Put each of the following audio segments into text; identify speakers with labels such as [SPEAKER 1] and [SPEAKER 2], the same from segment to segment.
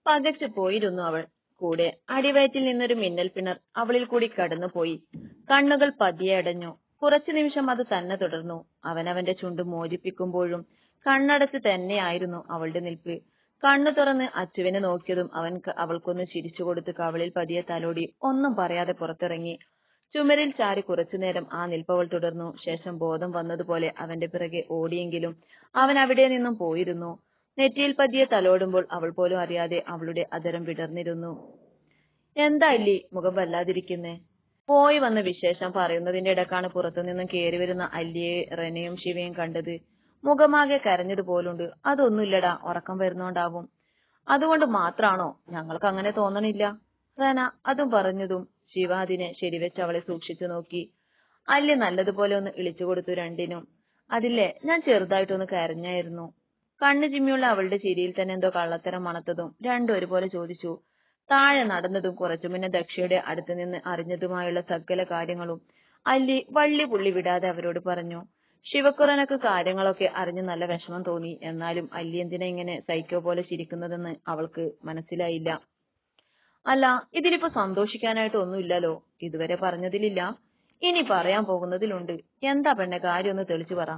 [SPEAKER 1] പകച്ചു പോയിരുന്നു അവൾ. കൂടെ അടിവയറ്റിൽ നിന്നൊരു മിന്നൽ പിണർ അവളിൽ കൂടി കടന്നുപോയി. കണ്ണുകൾ പതിയെ അടഞ്ഞു. കുറച്ചു നിമിഷം അത് തന്നെ തുടർന്നു. അവനവന്റെ ചുണ്ട് മോചിപ്പിക്കുമ്പോഴും കണ്ണടച്ച് തന്നെയായിരുന്നു അവളുടെ നിൽപ്പ്. കണ്ണു തുറന്ന് അച്ചുവിനെ നോക്കിയതും അവൾക്കൊന്ന് ചിരിച്ചുകൊടുത്ത് കവളിൽ പതിയെ തലോടി ഒന്നും പറയാതെ പുറത്തിറങ്ങി. ചുമരിൽ ചാരി കുറച്ചുനേരം ആ നിൽപ്പവൾ തുടർന്നു. ശേഷം ബോധം വന്നതുപോലെ അവന്റെ പിറകെ ഓടിയെങ്കിലും അവൻ അവിടെ നിന്നും പോയിരുന്നു. നെറ്റിയിൽ പതിയെ തലോടുമ്പോൾ അവൾ പോലും അറിയാതെ അവളുടെ അധരം വിടർന്നിരുന്നു. എന്താ അല്ലി മുഖം വല്ലാതിരിക്കുന്നേ? പോയി വന്ന വിശേഷം പറയുന്നതിന്റെ ഇടക്കാണ് പുറത്തുനിന്നും കേറി വരുന്ന അല്ലിയെ റെനയും ശിവയും കണ്ടത്. മുഖമാകെ കരഞ്ഞതുപോലുണ്ട്. അതൊന്നുമില്ലടാ, ഉറക്കം വരുന്നോണ്ടാവും. അതുകൊണ്ട് മാത്രാണോ? ഞങ്ങൾക്ക് അങ്ങനെ തോന്നണില്ല. റെന അതും പറഞ്ഞതും ശിവ അതിനെ ശരിവെച്ച് അവളെ സൂക്ഷിച്ചു നോക്കി. അല്ലി നല്ലതുപോലെ ഒന്ന് ഇളിച്ചു കൊടുത്തു രണ്ടിനും. അതില്ലേ, ഞാൻ ചെറുതായിട്ടൊന്ന് കരഞ്ഞായിരുന്നു. കണ്ണു ചിമ്മിയുള്ള അവളുടെ ചിരിയിൽ തന്നെ എന്തോ കള്ളത്തരം മണത്തതും രണ്ടും ഒരുപോലെ ചോദിച്ചു. താഴെ നടന്നതും കുറച്ചു മുന്നേ ദക്ഷയുടെ അടുത്ത് നിന്ന് അറിഞ്ഞതുമായുള്ള സകല കാര്യങ്ങളും അല്ലി വള്ളി പുള്ളി വിടാതെ അവരോട് പറഞ്ഞു. ശിവക്കുറനക്ക് കാര്യങ്ങളൊക്കെ അറിഞ്ഞ് നല്ല വിഷമം തോന്നി. എന്നാലും അല്ലി എന്തിനാ ഇങ്ങനെ സൈക്കോ പോലെ ചിരിക്കുന്നതെന്ന് അവൾക്ക് മനസ്സിലായില്ല. അല്ല, ഇതിലിപ്പോ സന്തോഷിക്കാനായിട്ട് ഒന്നുമില്ലല്ലോ. ഇതുവരെ പറഞ്ഞതിലില്ല, ഇനി പറയാൻ പോകുന്നതിലുണ്ട്. എന്താ പെണ്ണെ, കാര്യം ഒന്ന് തെളിച്ചു പറ.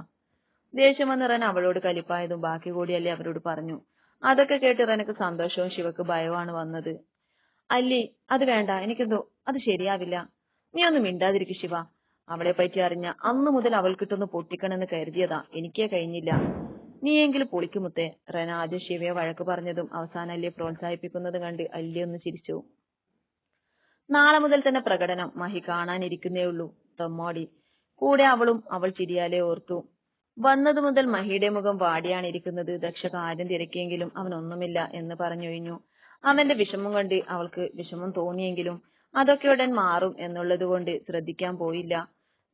[SPEAKER 1] ദേഷ്യം വന്ന് റെന അവളോട് കലിപ്പായതും ബാക്കി കൂടിയല്ലേ അവരോട് പറഞ്ഞു. അതൊക്കെ കേട്ട് റെനക്ക് സന്തോഷവും ശിവക്ക് ഭയവുമാണ് വന്നത്. അല്ലി, അത് വേണ്ട, എനിക്കെന്തോ അത് ശരിയാവില്ല. നീ ഒന്നും മിണ്ടാതിരിക്കും ശിവ. അവളെ പറ്റി അറിഞ്ഞ അന്നു മുതൽ അവൾക്കിട്ടൊന്ന് പൊട്ടിക്കണമെന്ന് കരുതിയതാ, എനിക്കേ കഴിഞ്ഞില്ല. നീയെങ്കിലും പൊളിക്കുമുത്തേ. റെന ആദ്യം ശിവയെ വഴക്ക് പറഞ്ഞതും അവസാനം അല്ലിയെ പ്രോത്സാഹിപ്പിക്കുന്നത് കണ്ട് അല്ലി ഒന്ന് ചിരിച്ചു. നാളെ മുതൽ തന്നെ പ്രകടനം മഹി കാണാനിരിക്കുന്നേ ഉള്ളൂ. തൊമ്മോടി കൂടെ അവളും അവൾ ചിരിയാലെ ഓർത്തു. വന്നതു മുതൽ മഹിയുടെ മുഖം വാടിയാണിരിക്കുന്നത്. ദക്ഷ കാര്യം തിരക്കിയെങ്കിലും അവനൊന്നുമില്ല എന്ന് പറഞ്ഞൊഴിഞ്ഞു. അവന്റെ വിഷമം കണ്ട് അവൾക്ക് വിഷമം തോന്നിയെങ്കിലും അതൊക്കെ ഉടൻ മാറും എന്നുള്ളത് കൊണ്ട് ശ്രദ്ധിക്കാൻ പോയില്ല.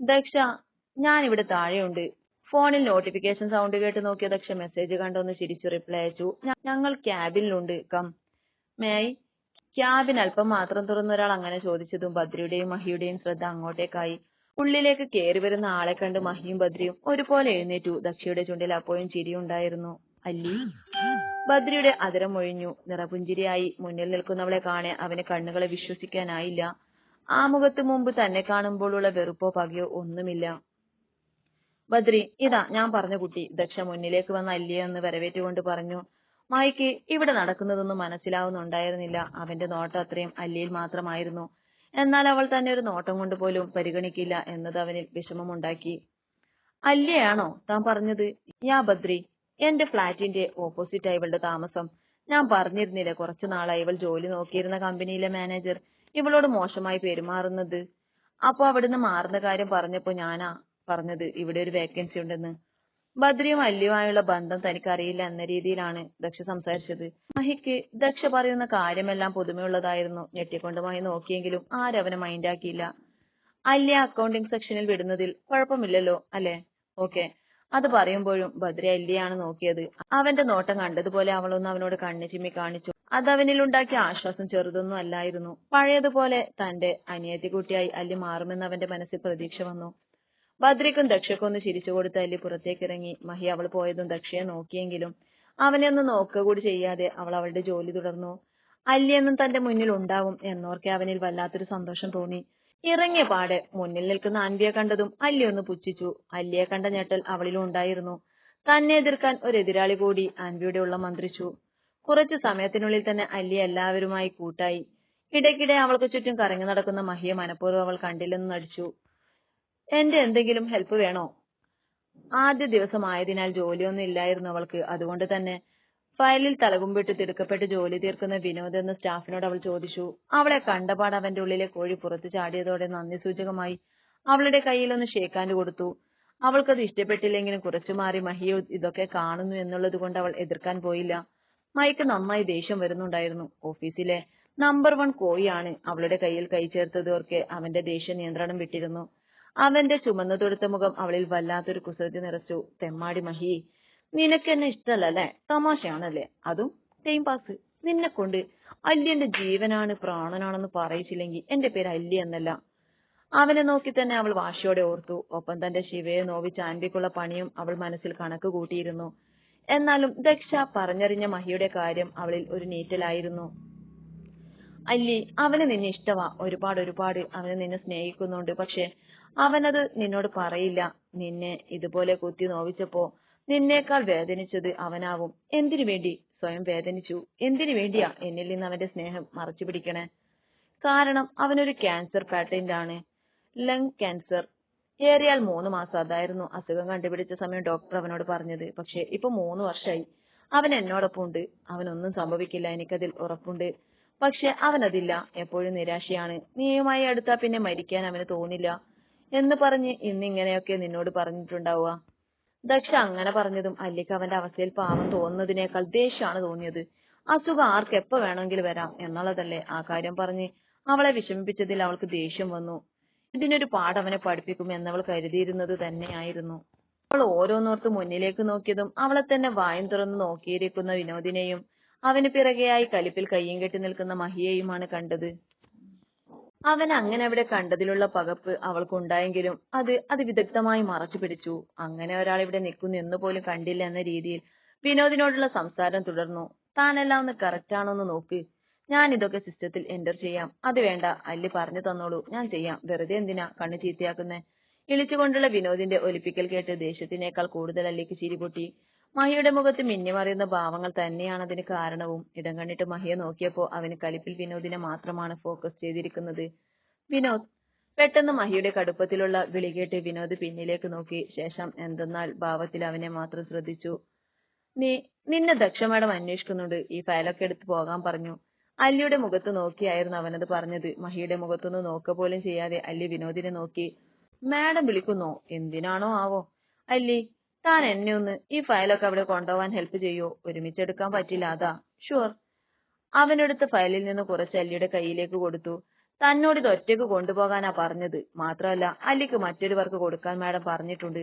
[SPEAKER 1] ദക്ഷ, ഞാനിവിടെ താഴെയുണ്ട്. ഫോണിൽ നോട്ടിഫിക്കേഷൻ സൗണ്ട് കേട്ട് നോക്കിയ ദക്ഷ മെസ്സേജ് കണ്ടൊന്ന് ചിരിച്ചു റിപ്ലൈ അയച്ചു. ഞങ്ങൾ ക്യാബിനിലുണ്ട്, കം. മേയ്? ക്യാബിൻ അല്പം മാത്രം തുറന്നൊരാൾ അങ്ങനെ ചോദിച്ചതും ബദ്രിയുടെയും മഹിയുടെയും ശ്രദ്ധ അങ്ങോട്ടേക്കായി. ഉള്ളിലേക്ക് കേറി വരുന്ന ആളെ കണ്ട് മഹിയും ബദ്രിയും ഒരുപോലെ എഴുന്നേറ്റു. ദക്ഷയുടെ ചുണ്ടിൽ അപ്പോഴും ചിരിയുണ്ടായിരുന്നു. അല്ലി? ബദ്രിയുടെ അധരം ഒഴിഞ്ഞു. നിറപുഞ്ചിരിയായി മുന്നിൽ നിൽക്കുന്നവളെ കാണെ അവന് കണ്ണുകളെ വിശ്വസിക്കാനായില്ല. ആ മുഖത്ത് മുമ്പ് തന്നെ കാണുമ്പോഴുള്ള വെറുപ്പോ പകയോ ഒന്നുമില്ല. ബദ്രി, ഇതാ ഞാൻ പറഞ്ഞ കുട്ടി. ദക്ഷ മുന്നിലേക്ക് വന്ന അല്ലിയെ ഒന്ന് വരവേറ്റുകൊണ്ട് പറഞ്ഞു. മഹിക്ക് ഇവിടെ നടക്കുന്നതൊന്നും മനസ്സിലാവുന്നുണ്ടായിരുന്നില്ല. അവന്റെ നോട്ടം അത്രയും അല്ലിയിൽ മാത്രമായിരുന്നു. എന്നാൽ അവൾ തന്നെ ഒരു നോട്ടം കൊണ്ട് പോലും പരിഗണിക്കില്ല എന്നത് അവനിൽ വിഷമമുണ്ടാക്കി. അല്ലിയാണോ താൻ പറഞ്ഞത്? യാ ബദ്രി, എന്റെ ഫ്ളാറ്റിന്റെ ഓപ്പോസിറ്റ് ഇവളുടെ താമസം. ഞാൻ പറഞ്ഞിരുന്നില്ല കുറച്ചു നാളായി ഇവൾ ജോലി നോക്കിയിരുന്ന കമ്പനിയിലെ മാനേജർ ഇവളോട് മോശമായി പെരുമാറുന്നത്. അപ്പൊ അവിടുന്ന് മാറുന്ന കാര്യം പറഞ്ഞപ്പോ ഞാനാ പറഞ്ഞത് ഇവിടെ ഒരു വേക്കൻസി ഉണ്ടെന്ന്. ബദ്രിയും അല്ലിയുമായുള്ള ബന്ധം തനിക്കറിയില്ല എന്ന രീതിയിലാണ് ദക്ഷ സംസാരിച്ചത്. മഹിക്ക് ദക്ഷ പറയുന്ന കാര്യമെല്ലാം പുതുമയുള്ളതായിരുന്നു. ഞെട്ടിക്കൊണ്ട് മഹി നോക്കിയെങ്കിലും ആരവനെ മൈൻഡാക്കിയില്ല. അല്ലിയ അക്കൗണ്ടിംഗ് സെക്ഷനിൽ വിടുന്നതിൽ കുഴപ്പമില്ലല്ലോ അല്ലെ? ഓക്കെ. അത് പറയുമ്പോഴും ബദ്രി അല്ലിയാണ് നോക്കിയത്. അവന്റെ നോട്ടം കണ്ടതുപോലെ അവളൊന്ന് അവനോട് കണ്ണു ചിമ്മി കാണിച്ചു. അതവനിലുണ്ടാക്കിയ ആശ്വാസം ചെറുതൊന്നും അല്ലായിരുന്നു. പഴയതുപോലെ തന്റെ അനിയത്തിക്കുട്ടിയായി അല്ലി മാറുമെന്ന് അവന്റെ മനസ്സിൽ പ്രതീക്ഷ വന്നു. ബദ്രിക്കും ദക്ഷക്കും ഒന്ന് ചിരിച്ചു കൊടുത്ത് അല്ലി പുറത്തേക്കിറങ്ങി. മഹി അവൾ പോയതും ദക്ഷയെ നോക്കിയെങ്കിലും അവനെ ഒന്ന് നോക്കുക കൂടി ചെയ്യാതെ അവൾ അവളുടെ ജോലി തുടർന്നു. അല്ലിയെന്നും തന്റെ മുന്നിൽ ഉണ്ടാവും എന്നോർക്കെ അവനിൽ വല്ലാത്തൊരു സന്തോഷം തോന്നി. ഇറങ്ങിയ പാടെ മുന്നിൽ നിൽക്കുന്ന അൻവിയെ കണ്ടതും അല്ലി ഒന്ന് പുച്ഛിച്ചു. അല്ലിയെ കണ്ട ഞെട്ടൽ അവളിലും ഉണ്ടായിരുന്നു. തന്നെ എതിർക്കാൻ ഒരു എതിരാളി കൂടി അൻവിയുടെ ഉള്ള മന്ത്രിച്ചു. കുറച്ചു സമയത്തിനുള്ളിൽ തന്നെ അല്ലി എല്ലാവരുമായി കൂട്ടായി. ഇടയ്ക്കിടെ അവൾക്ക് ചുറ്റും കറങ്ങി നടക്കുന്ന മഹിയെ മനഃപൂർവ്വം അവൾ കണ്ടില്ലെന്ന് നടിച്ചു. എന്റെ എന്തെങ്കിലും ഹെൽപ്പ് വേണോ? ആദ്യ ദിവസമായതിനാൽ ജോലിയൊന്നും ഇല്ലായിരുന്നു അവൾക്ക്. അതുകൊണ്ട് തന്നെ ഫയലിൽ തലകുമ്പിട്ട് തിടുക്കപ്പെട്ട് ജോലി തീർക്കുന്ന വിനോദ് എന്ന സ്റ്റാഫിനോട് അവൾ ചോദിച്ചു. അവളെ കണ്ടപാട് അവന്റെ ഉള്ളിലെ കോഴി പുറത്തു ചാടിയതോടെ നന്ദി സൂചകമായി അവളുടെ കയ്യിലൊന്ന് ഷേക്കാൻഡ് കൊടുത്തു. അവൾക്കത് ഇഷ്ടപ്പെട്ടില്ലെങ്കിലും കുറച്ചു മാറി മഹിയോ ഇതൊക്കെ കാണുന്നു എന്നുള്ളത് കൊണ്ട് അവൾ എതിർക്കാൻ പോയില്ല. മഹിക്ക് നന്നായി ദേഷ്യം വരുന്നുണ്ടായിരുന്നു. ഓഫീസിലെ നമ്പർ 1 കോയിയാണ് അവളുടെ കയ്യിൽ കൈ ചേർത്തതോർക്കെ അവന്റെ ദേഷ്യ നിയന്ത്രണം വിട്ടിരുന്നു. അവന്റെ ചുമന്നു തൊടുത്ത മുഖം അവളിൽ വല്ലാത്തൊരു കുസൃതി നിറച്ചു. തെമ്മാടി മഹി, നിനക്ക് എന്നെ ഇഷ്ടല്ലേ? തമാശയാണല്ലേ? അതും ടൈം പാസ്. നിന്നെ കൊണ്ട് അല്ലിന്റെ ജീവനാണ് പ്രാണനാണെന്ന് പറയിച്ചില്ലെങ്കിൽ എന്റെ പേര് അല്ലി എന്നല്ല. അവനെ നോക്കി തന്നെ അവൾ വാശിയോടെ ഓർത്തു. ഒപ്പം തന്റെ ശിവയെ നോവിച്ച് ആൻവിക്കുള്ള പണിയും അവൾ മനസ്സിൽ കണക്ക് കൂട്ടിയിരുന്നു. എന്നാലും ദക്ഷ പറഞ്ഞറിഞ്ഞ മഹിയുടെ കാര്യം അവളിൽ ഒരു നീറ്റലായിരുന്നു. അല്ലി, അവന് നിന്നെ ഇഷ്ടമാ, ഒരുപാട് അവന് നിന്നെ സ്നേഹിക്കുന്നുണ്ട്. പക്ഷെ അവനത് നിന്നോട് പറയില്ല. നിന്നെ ഇതുപോലെ കുത്തി നോവിച്ചപ്പോ നിന്നേക്കാൾ വേദനിച്ചത് അവനാവും. എന്തിനു വേണ്ടി സ്വയം വേദനിച്ചു? എന്തിനു വേണ്ടിയാ എന്നിൽ നിന്ന് അവന്റെ സ്നേഹം മറച്ചു പിടിക്കണേ? കാരണം അവനൊരു ക്യാൻസർ പാറ്റന്റ് ആണ്, ലങ് ക്യാൻസർ. ഏറിയാൽ 3 മാസം. അതായിരുന്നു അസുഖം കണ്ടുപിടിച്ച സമയം ഡോക്ടർ അവനോട് പറഞ്ഞത്. പക്ഷെ ഇപ്പൊ 3 വർഷമായി. അവൻ എന്നോടൊപ്പം ഉണ്ട്. അവനൊന്നും സംഭവിക്കില്ല, എനിക്കതിൽ ഉറപ്പുണ്ട്. പക്ഷെ അവനതില്ല. എപ്പോഴും നിരാശയാണ്. നീയുമായി അടുത്താ പിന്നെ മരിക്കാൻ അവന് തോന്നില്ല എന്ന് പറഞ്ഞ് ഇന്നിങ്ങനെയൊക്കെ നിന്നോട് പറഞ്ഞിട്ടുണ്ടാവുക. ദക്ഷ അങ്ങനെ പറഞ്ഞതും അല്ലിക്ക് അവന്റെ അവസ്ഥയിൽ പാവം തോന്നുന്നതിനേക്കാൾ ദേഷ്യമാണ് തോന്നിയത്. അസുഖം ആർക്ക് എപ്പോ വേണമെങ്കിലും വരാം എന്നുള്ളതല്ലേ. ആ കാര്യം പറഞ്ഞ് അവളെ വിഷമിപ്പിച്ചതിൽ അവൾക്ക് ദേഷ്യം വന്നു. ഇതിനൊരു പാഠം അവനെ പഠിപ്പിക്കും എന്നവൾ കരുതിയിരുന്നത് തന്നെയായിരുന്നു. അവൾ ഓരോന്നോർത്ത് മുന്നിലേക്ക് നോക്കിയതും അവളെ തന്നെ വായും തുറന്ന് നോക്കിയിരിക്കുന്ന വിനോദിനെയും അവന് പിറകെയായി കലിപ്പിൽ കയ്യും കെട്ടി നിൽക്കുന്ന മഹിയെയുമാണ് കണ്ടത്. അവൻ അങ്ങനെ അവിടെ കണ്ടതിലുള്ള പകപ്പ് അവൾക്കുണ്ടായെങ്കിലും അത് വിദഗ്ധമായി മറച്ചു പിടിച്ചു. അങ്ങനെ ഒരാൾ ഇവിടെ നിൽക്കുന്നു എന്ന് പോലും കണ്ടില്ല എന്ന രീതിയിൽ വിനോദിനോടുള്ള സംസാരം തുടർന്നു. താനെല്ലാം ഒന്ന് കറക്റ്റ് ആണോന്ന് നോക്ക്. ഞാൻ ഇതൊക്കെ സിസ്റ്റത്തിൽ എൻ്റർ ചെയ്യാം. അത് വേണ്ട, അല്ലി പറഞ്ഞു തന്നോളൂ, ഞാൻ ചെയ്യാം. വെറുതെ എന്തിനാ കണ്ണു ചീത്തയാക്കുന്നേ? ഇളിച്ചുകൊണ്ടുള്ള വിനോദിന്റെ ഒലിപ്പിക്കൽ കേട്ട് ദേഷ്യത്തിനേക്കാൾ കൂടുതൽ അല്ലിക്ക് ചിരി പൊട്ടി. മഹിയുടെ മുഖത്ത് മിന്നിമറിയുന്ന ഭാവങ്ങൾ തന്നെയാണ് അതിന് കാരണവും. ഇടം കണ്ടിട്ട് മഹിയെ നോക്കിയപ്പോ അവന് കലിപ്പിൽ വിനോദിനെ മാത്രമാണ് ഫോക്കസ് ചെയ്തിരിക്കുന്നത്. വിനോദ്! പെട്ടെന്ന് മഹിയുടെ കടുപ്പത്തിലുള്ള വിളി കേട്ട് വിനോദ് പിന്നിലേക്ക് നോക്കി. ശേഷം എന്തെന്നാൽ ഭാവത്തിൽ അവനെ മാത്രം ശ്രദ്ധിച്ചു. നിന്നെ ദക്ഷ മാഡം അന്വേഷിക്കുന്നുണ്ട്. ഈ ഫയലൊക്കെ എടുത്ത് പോകാൻ പറഞ്ഞു. അല്ലിയുടെ മുഖത്ത് നോക്കിയായിരുന്നു അവനത് പറഞ്ഞത്. മഹിയുടെ മുഖത്തൊന്ന് നോക്കുക പോലും ചെയ്യാതെ അല്ലി വിനോദിനെ നോക്കി. മാഡം വിളിക്കുന്നോ? എന്തിനാണോ ആവോ? അല്ലി, താൻ എന്നെ ഒന്ന് ഈ ഫയലൊക്കെ അവിടെ കൊണ്ടുപോവാൻ ഹെൽപ്പ് ചെയ്യോ? ഒരുമിച്ചെടുക്കാൻ പറ്റില്ല, അതാ. ഷുവർ. അവനെടുത്ത ഫയലിൽ നിന്ന് കുറച്ച് അല്ലിയുടെ കയ്യിലേക്ക് കൊടുത്തു. തന്നോട് ഇത് ഒറ്റയ്ക്ക് കൊണ്ടുപോകാനാ പറഞ്ഞത്. മാത്രമല്ല അല്ലിക്ക് മറ്റൊരു വർക്ക് കൊടുക്കാൻ മാഡം പറഞ്ഞിട്ടുണ്ട്.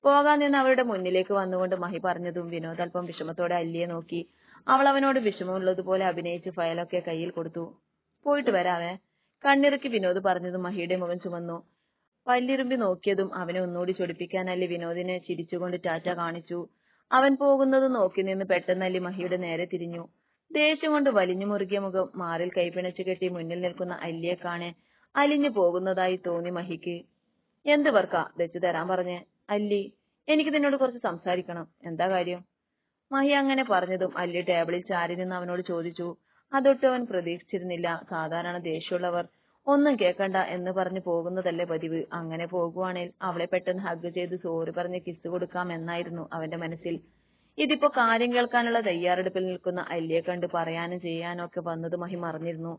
[SPEAKER 1] പോകാൻ നിന്ന് അവരുടെ മുന്നിലേക്ക് വന്നുകൊണ്ട് മഹി പറഞ്ഞതും വിനോദ് അല്പം വിഷമത്തോടെ അല്ലിയെ നോക്കി. അവൾ അവനോട് വിഷമമുള്ളതുപോലെ അഭിനയിച്ച് ഫയലൊക്കെ കയ്യിൽ കൊടുത്തു. പോയിട്ട് വരാവേ. കണ്ണിറുക്കി വിനോദ് പറഞ്ഞതും മഹിയുടെ മുഖം ചുമന്നു. പല്ലിറുമ്പി നോക്കിയതും അവനെ ഒന്നുകൂടി ചൊടിപ്പിക്കാൻ അല്ലി വിനോദിനെ ചിരിച്ചുകൊണ്ട് ടാറ്റ കാണിച്ചു. അവൻ പോകുന്നത് നോക്കി നിന്ന് പെട്ടെന്ന് അല്ലി മഹിയുടെ നേരെ തിരിഞ്ഞു. ദേഷ്യം കൊണ്ട് വലിഞ്ഞു മുറുകിയ മുഖം മാറിൽ കൈപിണച്ചു കെട്ടി മുന്നിൽ നിൽക്കുന്ന അല്ലിയെ കാണെ അലിഞ്ഞു പോകുന്നതായി തോന്നി മഹിക്ക്. എന്ത് വർക്കാ വെച്ചു തരാൻ പറഞ്ഞേ? അല്ലി, എനിക്ക് നിന്നോട് കുറച്ച് സംസാരിക്കണം. എന്താ കാര്യം? മഹി അങ്ങനെ പറഞ്ഞതും അല്ലി ടേബിളിൽ ചാരി നിന്ന് അവനോട് ചോദിച്ചു. അതൊട്ടും അവൻ പ്രതീക്ഷിച്ചിരുന്നില്ല. സാധാരണ ദേഷ്യമുള്ളവർ ഒന്നും കേൾക്കണ്ട എന്ന് പറഞ്ഞു പോകുന്നതല്ലേ പതിവ്. അങ്ങനെ പോകുവാണെങ്കിൽ അവളെ പെട്ടെന്ന് ഹഗ് ചെയ്ത് സോറി പറഞ്ഞ് കിസ് കൊടുക്കാം എന്നായിരുന്നു അവന്റെ മനസ്സിൽ. ഇതിപ്പോ കാര്യം കേൾക്കാനുള്ള തയ്യാറെടുപ്പിൽ നിൽക്കുന്ന അല്ലിയെ കണ്ട് പറയാനും ചെയ്യാനും ഒക്കെ വന്നത് മഹി മറന്നിരുന്നു.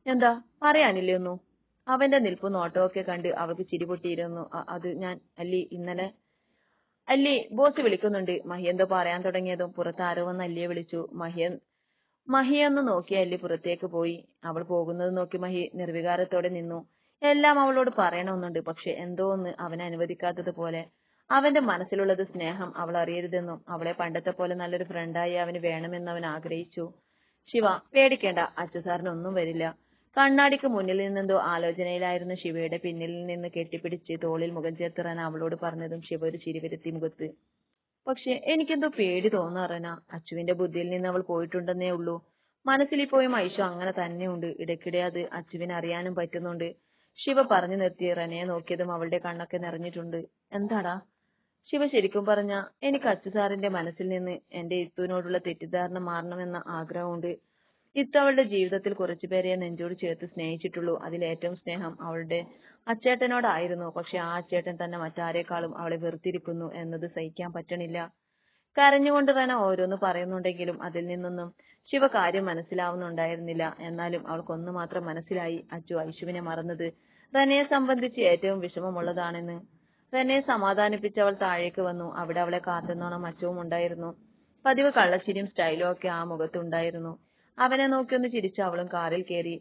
[SPEAKER 1] എന്താ പറയാനില്ലേ ഒന്നും? അവന്റെ നിൽപ്പും നോട്ടമൊക്കെ കണ്ട് അവൾക്ക് ചിരി പൊട്ടിയിരുന്നു. അത് ഞാൻ ഇന്നലെ അല്ലി, ബോസ് വിളിക്കുന്നുണ്ട്. മഹി എന്തോ പറയാൻ തുടങ്ങിയതും പുറത്ത് ആരോ വന്ന് അല്ലിയെ വിളിച്ചു. മഹിയൊന്ന് നോക്കി അല്ലി പുറത്തേക്ക് പോയി. അവൾ പോകുന്നത് നോക്കി മഹി നിർവികാരത്തോടെ നിന്നു. എല്ലാം അവളോട് പറയണമെന്നുണ്ട്. പക്ഷെ എന്തോ ഒന്ന് അവനെ അനുവദിക്കാത്തത് പോലെ. അവന്റെ മനസ്സിലുള്ളത് സ്നേഹം അവൾ അറിയരുതെന്നും അവളെ പണ്ടത്തെ പോലെ നല്ലൊരു ഫ്രണ്ടായി അവന് വേണമെന്ന് അവൻ ആഗ്രഹിച്ചു. ശിവ, പേടിക്കേണ്ട, അച്ചുസാറിനൊന്നും വരില്ല. കണ്ണാടിക്ക് മുന്നിൽ നിന്നെന്തോ ആലോചനയിലായിരുന്ന ശിവയുടെ പിന്നിൽ നിന്ന് കെട്ടിപ്പിടിച്ച് തോളിൽ മുഖം ചേർത്തിറാൻ അവളോട് പറഞ്ഞതും ശിവ ഒരു ചിരി വരുത്തി മുഖത്ത്. പക്ഷെ എനിക്കെന്തോ പേടി തോന്നാറന. അച്ചുവിന്റെ ബുദ്ധിയിൽ നിന്ന് അവൾ പോയിട്ടുണ്ടെന്നേ ഉള്ളൂ. മനസ്സിലിപ്പോഴും ഐഷു അങ്ങനെ തന്നെയുണ്ട്. ഇടയ്ക്കിടെ അത് അച്ചുവിന് അറിയാനും പറ്റുന്നുണ്ട്. ശിവ പറഞ്ഞു നിർത്തി റനയെ നോക്കിയതും അവളുടെ കണ്ണൊക്കെ നിറഞ്ഞിട്ടുണ്ട്. എന്താടാ? ശിവ ശരിക്കും പറഞ്ഞ എനിക്ക് അച്ചു സാറിന്റെ മനസ്സിൽ നിന്ന് എന്റെ ഇത്തുവിനോടുള്ള തെറ്റിദ്ധാരണ മാറണമെന്ന ആഗ്രഹമുണ്ട്. ഇത്ത് അവളുടെ ജീവിതത്തിൽ കുറച്ചുപേരെ നെഞ്ചോട് ചേർത്ത് സ്നേഹിച്ചിട്ടുള്ളൂ. അതിലേറ്റവും സ്നേഹം അവളുടെ അച്ചേട്ടനോടായിരുന്നു. പക്ഷെ ആ അച്ചേട്ടൻ തന്നെ മറ്റാരേക്കാളും അവളെ വെറുത്തിരിക്കുന്നു എന്നത് സഹിക്കാൻ പറ്റണില്ല. കരഞ്ഞുകൊണ്ട് റന ഓരോന്ന് പറയുന്നുണ്ടെങ്കിലും അതിൽ നിന്നൊന്നും ശിവ കാര്യം മനസ്സിലാവുന്നുണ്ടായിരുന്നില്ല. എന്നാലും അവൾക്കൊന്നു മാത്രം മനസ്സിലായി. അച്ചു ഐശുവിനെ മറന്നത് റനയെ സംബന്ധിച്ച് ഏറ്റവും വിഷമമുള്ളതാണെന്ന്. റനയെ സമാധാനിപ്പിച്ച് അവൾ താഴേക്ക് വന്നു. അവിടെ അവളെ കാത്തുന്നോണം അച്ചുവും ഉണ്ടായിരുന്നു. പതിവ് കള്ളച്ചിരിയും സ്റ്റൈലും ഒക്കെ ആ മുഖത്തുണ്ടായിരുന്നു. അവനെ നോക്കിയൊന്ന് ചിരിച്ച് അവളും കാറിൽ കയറി.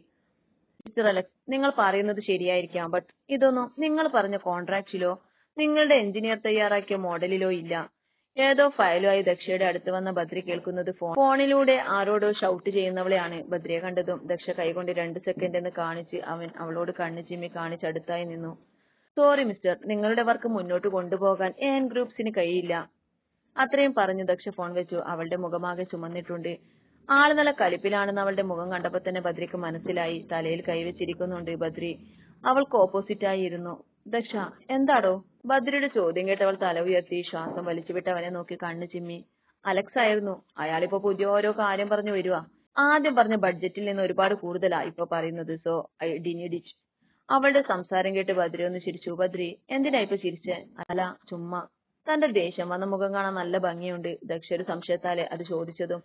[SPEAKER 1] മിസ്റ്റർ അലക്സ്, നിങ്ങൾ പറയുന്നത് ശരിയായിരിക്കാം. ബട്ട് ഇതൊന്നും നിങ്ങൾ പറഞ്ഞ കോൺട്രാക്റ്റിലോ നിങ്ങളുടെ എഞ്ചിനീയർ തയ്യാറാക്കിയ മോഡലിലോ ഇല്ല. ഏതോ ഫയലുമായി ദക്ഷയുടെ അടുത്ത് വന്ന ബദ്രി കേൾക്കുന്നത് ഫോണിലൂടെ ആരോടോ ഷൗട്ട് ചെയ്യുന്നവളെയാണ്. ബദ്രിയെ കണ്ടതും ദക്ഷ കൈകൊണ്ട് 2 സെക്കൻഡ് എന്ന് കാണിച്ച് അവൻ അവളോട് കണ്ണു ചിമ്മി കാണിച്ചടുത്തായി നിന്നു. സോറി മിസ്റ്റർ, നിങ്ങളുടെ വർക്ക് മുന്നോട്ട് കൊണ്ടുപോകാൻ AN ഗ്രൂപ്പ്സിന് കഴിയില്ല. അത്രയും പറഞ്ഞു ദക്ഷ ഫോൺ വെച്ചു. അവളുടെ മുഖമാകെ ചുമന്നിട്ടുണ്ട്. ആള് നല്ല കലിപ്പിലാണെന്ന് അവളുടെ മുഖം കണ്ടപ്പോ തന്നെ ബദ്രിക്ക് മനസ്സിലായി. തലയിൽ കൈവച്ചിരിക്കുന്നുണ്ട് ബദ്രി. അവൾക്ക് ഓപ്പോസിറ്റായി ഇരുന്നു. ദക്ഷ, എന്താടോ? ബദ്രിയുടെ ചോദ്യം കേട്ട് അവൾ തല ഉയർത്തി ശ്വാസം വലിച്ചുവിട്ട് അവനെ നോക്കി കണ്ണു ചിമ്മി. അലക്സ് ആയിരുന്നു. അയാളിപ്പോ പുതിയ ഓരോ കാര്യം പറഞ്ഞു വരുവാ. ആദ്യം പറഞ്ഞ ബഡ്ജറ്റിൽ നിന്ന് ഒരുപാട് കൂടുതലാ ഇപ്പൊ പറയുന്നത്. So I denied it. അവളുടെ സംസാരം കേട്ട് ബദ്രി ഒന്ന് ചിരിച്ചു. ബദ്രി, എന്തിനാ ഇപ്പൊ ചിരിച്ചേ? അല്ല, ചുമ്മാ. തന്റെ ദേഷ്യം വന്ന മുഖം കാണാൻ നല്ല ഭംഗിയുണ്ട്. ദക്ഷ ഒരു സംശയത്താലെ അത് ചോദിച്ചതും.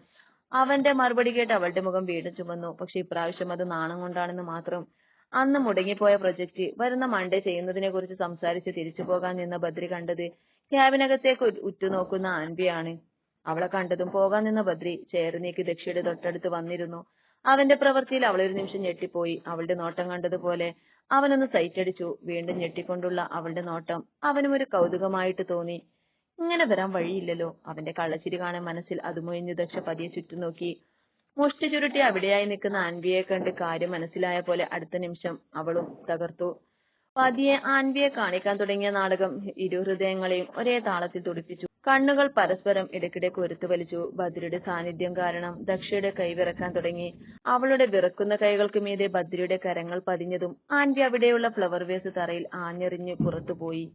[SPEAKER 1] അവന്റെ മറുപടി കേട്ട് അവളുടെ മുഖം വീണ്ടും ചുമന്നു. പക്ഷെ ഇപ്രാവശ്യം അത് നാണം കൊണ്ടാണെന്ന് മാത്രം. അന്ന് മുടങ്ങിപ്പോയ പ്രൊജക്ട് വരുന്ന മൺഡേ ചെയ്യുന്നതിനെ കുറിച്ച് സംസാരിച്ച് തിരിച്ചു പോകാൻ നിന്ന ബദ്രി കണ്ടത് ക്യാബിനകത്തേക്ക് ഉറ്റുനോക്കുന്ന ആൻവിയാണ്. അവളെ കണ്ടതും പോകാൻ നിന്ന ബദ്രി ചെയർ നീക്കി ദക്ഷയുടെ തൊട്ടടുത്ത് വന്നിരുന്നു. അവന്റെ പ്രവൃത്തിയിൽ അവളൊരു നിമിഷം ഞെട്ടിപ്പോയി. അവളുടെ നോട്ടം കണ്ടതുപോലെ അവനൊന്ന് സൈറ്റടിച്ചു. വീണ്ടും ഞെട്ടിക്കൊണ്ടുള്ള അവളുടെ നോട്ടം അവനും ഒരു കൗതുകമായിട്ട് തോന്നി. ഇങ്ങനെ വരാൻ വഴിയില്ലല്ലോ. അവന്റെ കള്ളച്ചിരി കാണാൻ മനസ്സിൽ അതുമൊഴിഞ്ഞു ദക്ഷ പതിയെ ചുറ്റും നോക്കി. മുഷ്ടി ചുരുട്ടി അവിടെയായി നിൽക്കുന്ന ആൻവിയെ കണ്ട് കാര്യം മനസ്സിലായ പോലെ അടുത്ത നിമിഷം അവളും തകർത്തു. പതിയെ ആൻവിയെ കാണിക്കാൻ തുടങ്ങിയ നാടകം ഇരു ഹൃദയങ്ങളെയും ഒരേ താളത്തിൽ തുടിപ്പിച്ചു. കണ്ണുകൾ പരസ്പരം ഇടയ്ക്കിടെ കൊരുത്തു വലിച്ചു. ബദ്രിയുടെ സാന്നിധ്യം കാരണം ദക്ഷയുടെ കൈ വിറക്കാൻ തുടങ്ങി. അവളുടെ വിറക്കുന്ന കൈകൾക്ക് മീതെ ബദ്രിയുടെ കരങ്ങൾ പതിഞ്ഞതും ആൻവി അവിടെയുള്ള ഫ്ലവർ വേസ് തറയിൽ ആഞ്ഞെറിഞ്ഞ് പുറത്തുപോയി.